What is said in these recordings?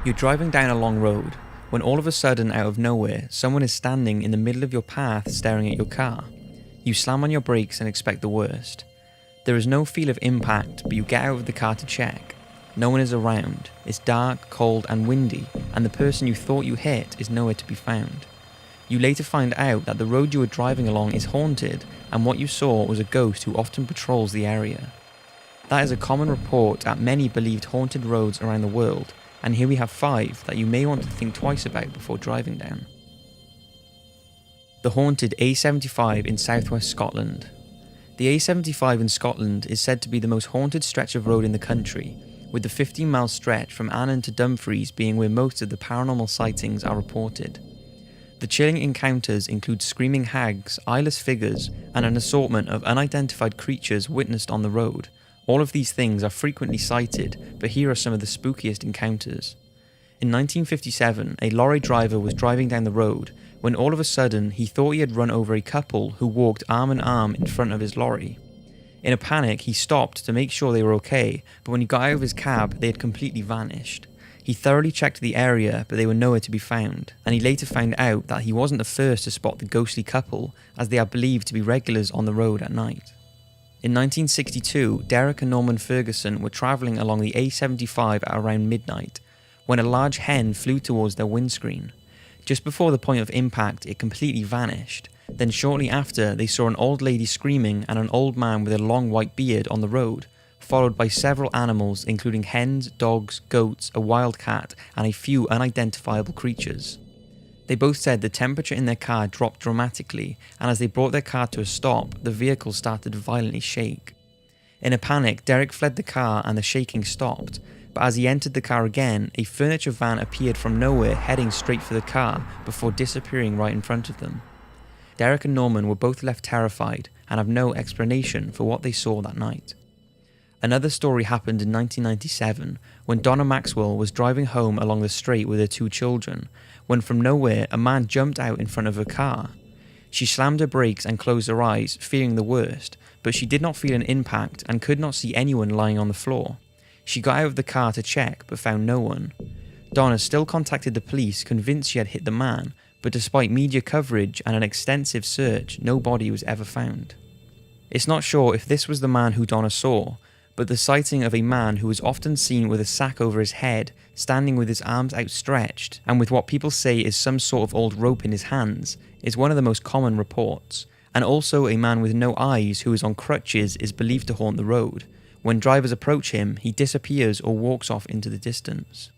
You're driving down a long road, when all of a sudden out of nowhere, someone is standing in the middle of your path staring at your car. You slam on your brakes and expect the worst. There is no feel of impact, but you get out of the car to check. No one is around, it's dark, cold and windy, and the person you thought you hit is nowhere to be found. You later find out that the road you were driving along is haunted, and what you saw was a ghost who often patrols the area. That is a common report at many believed haunted roads around the world, and here we have 5 that you may want to think twice about before driving down. The haunted A75 in southwest Scotland. The A75 in Scotland is said to be the most haunted stretch of road in the country, with the 15-mile stretch from Annan to Dumfries being where most of the paranormal sightings are reported. The chilling encounters include screaming hags, eyeless figures, and an assortment of unidentified creatures witnessed on the road. All of these things are frequently cited, but here are some of the spookiest encounters. In 1957, a lorry driver was driving down the road when all of a sudden he thought he had run over a couple who walked arm in arm in front of his lorry. In a panic, he stopped to make sure they were okay, but when he got out of his cab, they had completely vanished. He thoroughly checked the area, but they were nowhere to be found, and he later found out that he wasn't the first to spot the ghostly couple, as they are believed to be regulars on the road at night. In 1962, Derek and Norman Ferguson were travelling along the A75 at around midnight, when a large hen flew towards their windscreen. Just before the point of impact, it completely vanished. Then shortly after, they saw an old lady screaming and an old man with a long white beard on the road, followed by several animals including hens, dogs, goats, a wild cat, and a few unidentifiable creatures. They both said the temperature in their car dropped dramatically, and as they brought their car to a stop, the vehicle started to violently shake. In a panic, Derek fled the car and the shaking stopped, but as he entered the car again, a furniture van appeared from nowhere heading straight for the car before disappearing right in front of them. Derek and Norman were both left terrified and have no explanation for what they saw that night. Another story happened in 1997 when Donna Maxwell was driving home along the straight with her 2 children, when from nowhere a man jumped out in front of her car. She slammed her brakes and closed her eyes, fearing the worst, but she did not feel an impact and could not see anyone lying on the floor. She got out of the car to check but found no one. Donna still contacted the police, convinced she had hit the man, but despite media coverage and an extensive search, no body was ever found. It's not sure if this was the man who Donna saw, but the sighting of a man who was often seen with a sack over his head, standing with his arms outstretched, and with what people say is some sort of old rope in his hands, is one of the most common reports, and also a man with no eyes who is on crutches is believed to haunt the road. When drivers approach him, he disappears or walks off into the distance.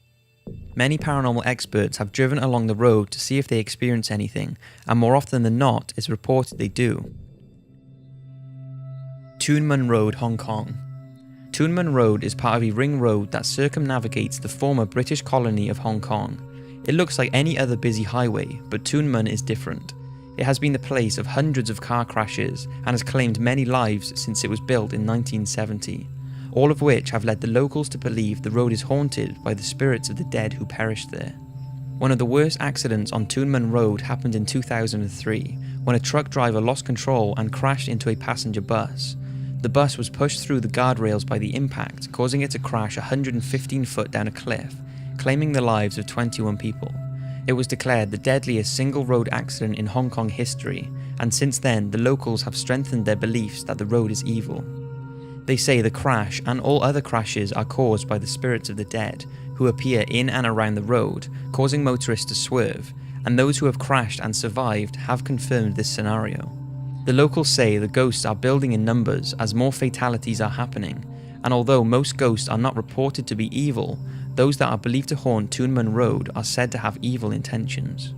Many paranormal experts have driven along the road to see if they experience anything, and more often than not, it's reported they do. Tuen Mun Road, Hong Kong. Tuen Mun Road is part of a ring road that circumnavigates the former British colony of Hong Kong. It looks like any other busy highway, but Tuen Mun is different. It has been the place of hundreds of car crashes and has claimed many lives since it was built in 1970, all of which have led the locals to believe the road is haunted by the spirits of the dead who perished there. One of the worst accidents on Tuen Mun Road happened in 2003, when a truck driver lost control and crashed into a passenger bus. The bus was pushed through the guardrails by the impact, causing it to crash 115 foot down a cliff, claiming the lives of 21 people. It was declared the deadliest single road accident in Hong Kong history, and since then the locals have strengthened their beliefs that the road is evil. They say the crash and all other crashes are caused by the spirits of the dead, who appear in and around the road, causing motorists to swerve, and those who have crashed and survived have confirmed this scenario. The locals say the ghosts are building in numbers as more fatalities are happening, and although most ghosts are not reported to be evil, those that are believed to haunt Tuen Mun Road are said to have evil intentions.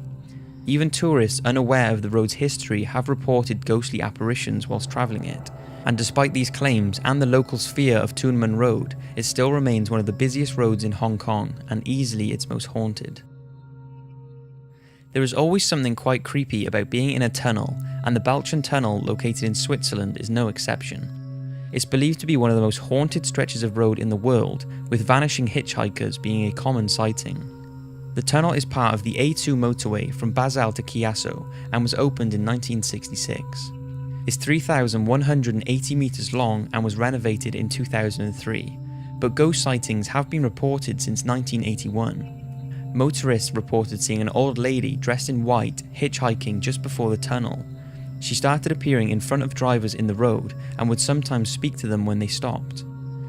Even tourists unaware of the road's history have reported ghostly apparitions whilst travelling it, and despite these claims and the locals' fear of Tuen Mun Road, it still remains one of the busiest roads in Hong Kong and easily its most haunted. There is always something quite creepy about being in a tunnel, and the Balchen Tunnel located in Switzerland is no exception. It's believed to be one of the most haunted stretches of road in the world, with vanishing hitchhikers being a common sighting. The tunnel is part of the A2 motorway from Basel to Chiasso and was opened in 1966. It's 3,180 metres long and was renovated in 2003, but ghost sightings have been reported since 1981. Motorists reported seeing an old lady dressed in white hitchhiking just before the tunnel. She started appearing in front of drivers in the road and would sometimes speak to them when they stopped.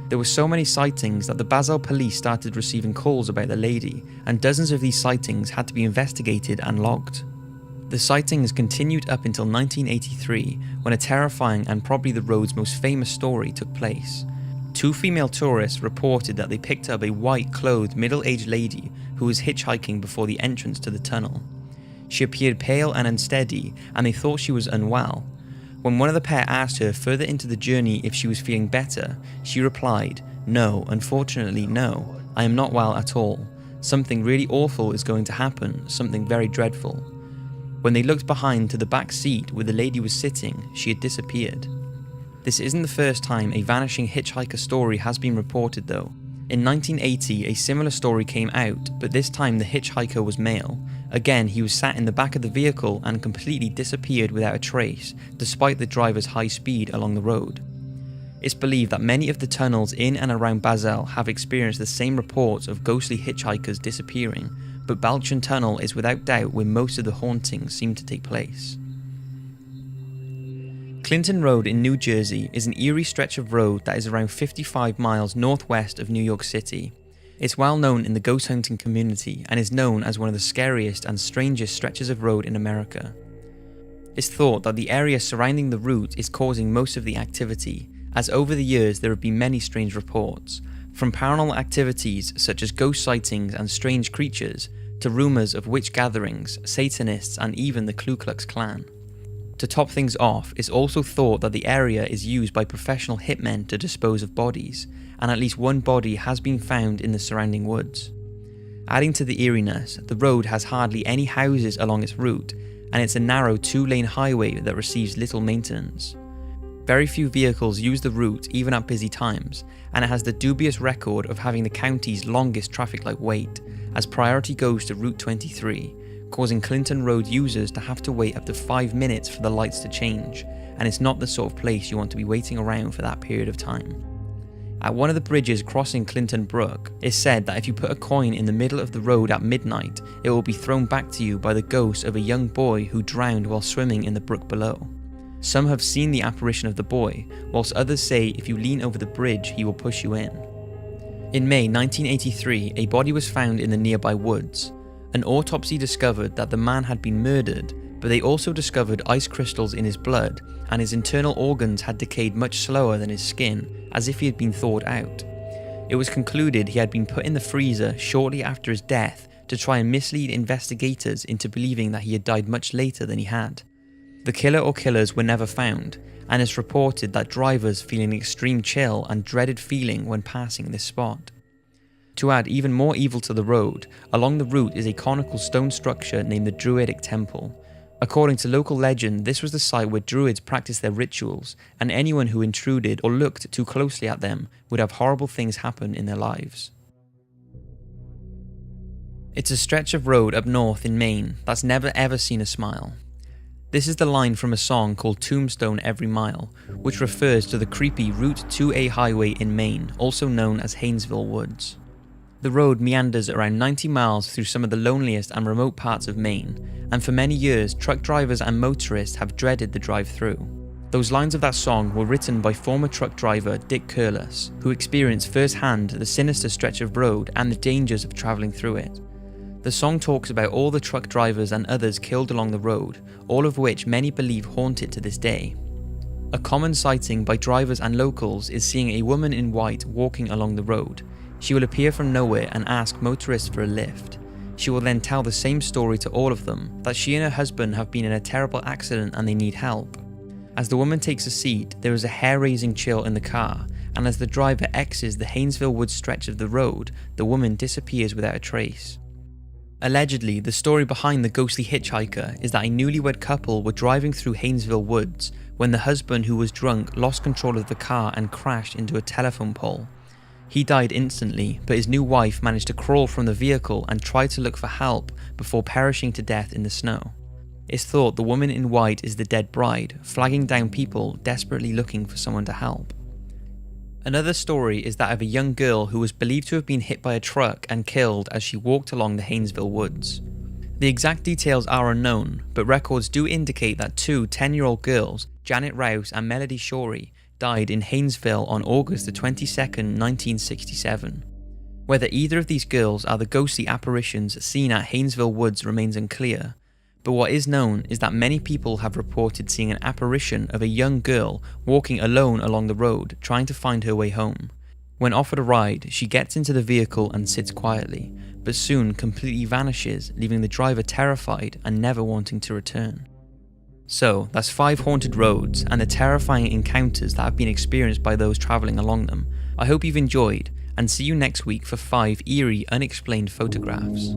There were so many sightings that the Basel police started receiving calls about the lady, and dozens of these sightings had to be investigated and logged. The sightings continued up until 1983, when a terrifying and probably the road's most famous story took place. 2 female tourists reported that they picked up a white-clothed middle-aged lady who was hitchhiking before the entrance to the tunnel. She appeared pale and unsteady, and they thought she was unwell. When one of the pair asked her further into the journey if she was feeling better, she replied, "No, unfortunately no, I am not well at all. Something really awful is going to happen, something very dreadful." When they looked behind to the back seat where the lady was sitting, she had disappeared. This isn't the first time a vanishing hitchhiker story has been reported though. In 1980, a similar story came out, but this time the hitchhiker was male. Again, he was sat in the back of the vehicle and completely disappeared without a trace, despite the driver's high speed along the road. It's believed that many of the tunnels in and around Basel have experienced the same reports of ghostly hitchhikers disappearing, but Balchen Tunnel is without doubt where most of the hauntings seem to take place. Clinton Road in New Jersey is an eerie stretch of road that is around 55 miles northwest of New York City. It's well known in the ghost hunting community and is known as one of the scariest and strangest stretches of road in America. It's thought that the area surrounding the route is causing most of the activity, as over the years there have been many strange reports, from paranormal activities such as ghost sightings and strange creatures, to rumours of witch gatherings, Satanists and even the Ku Klux Klan. To top things off, it's also thought that the area is used by professional hitmen to dispose of bodies, and at least one body has been found in the surrounding woods. Adding to the eeriness, the road has hardly any houses along its route, and it's a narrow 2-lane highway that receives little maintenance. Very few vehicles use the route even at busy times, and it has the dubious record of having the county's longest traffic light wait, as priority goes to Route 23, causing Clinton Road users to have to wait up to 5 minutes for the lights to change, and it's not the sort of place you want to be waiting around for that period of time. At one of the bridges crossing Clinton Brook, it's said that if you put a coin in the middle of the road at midnight, it will be thrown back to you by the ghost of a young boy who drowned while swimming in the brook below. Some have seen the apparition of the boy, whilst others say if you lean over the bridge he will push you in. In May 1983, a body was found in the nearby woods. An autopsy discovered that the man had been murdered, but they also discovered ice crystals in his blood, and his internal organs had decayed much slower than his skin, as if he had been thawed out. It was concluded he had been put in the freezer shortly after his death to try and mislead investigators into believing that he had died much later than he had. The killer or killers were never found, and it's reported that drivers feel an extreme chill and dreaded feeling when passing this spot. To add even more evil to the road, along the route is a conical stone structure named the Druidic Temple. According to local legend, this was the site where Druids practiced their rituals, and anyone who intruded or looked too closely at them would have horrible things happen in their lives. It's a stretch of road up north in Maine that's never ever seen a smile. This is the line from a song called Tombstone Every Mile, which refers to the creepy Route 2A highway in Maine, also known as Haynesville Woods. The road meanders around 90 miles through some of the loneliest and remote parts of Maine, and for many years truck drivers and motorists have dreaded the drive through. Those lines of that song were written by former truck driver Dick Curless, who experienced firsthand the sinister stretch of road and the dangers of travelling through it. The song talks about all the truck drivers and others killed along the road, all of which many believe haunt it to this day. A common sighting by drivers and locals is seeing a woman in white walking along the road. She will appear from nowhere and ask motorists for a lift. She will then tell the same story to all of them, that she and her husband have been in a terrible accident and they need help. As the woman takes a seat, there is a hair-raising chill in the car, and as the driver exits the Haynesville Woods stretch of the road, the woman disappears without a trace. Allegedly, the story behind the ghostly hitchhiker is that a newlywed couple were driving through Haynesville Woods when the husband, who was drunk, lost control of the car and crashed into a telephone pole. He died instantly, but his new wife managed to crawl from the vehicle and try to look for help before perishing to death in the snow. It's thought the woman in white is the dead bride, flagging down people desperately looking for someone to help. Another story is that of a young girl who was believed to have been hit by a truck and killed as she walked along the Haynesville woods. The exact details are unknown, but records do indicate that two 10-year-old girls, Janet Rouse and Melody Shorey, died in Haynesville on August the 22nd, 1967. Whether either of these girls are the ghostly apparitions seen at Haynesville Woods remains unclear, but what is known is that many people have reported seeing an apparition of a young girl walking alone along the road trying to find her way home. When offered a ride, she gets into the vehicle and sits quietly, but soon completely vanishes, leaving the driver terrified and never wanting to return. So, that's 5 haunted roads and the terrifying encounters that have been experienced by those travelling along them. I hope you've enjoyed, and see you next week for 5 eerie, unexplained photographs.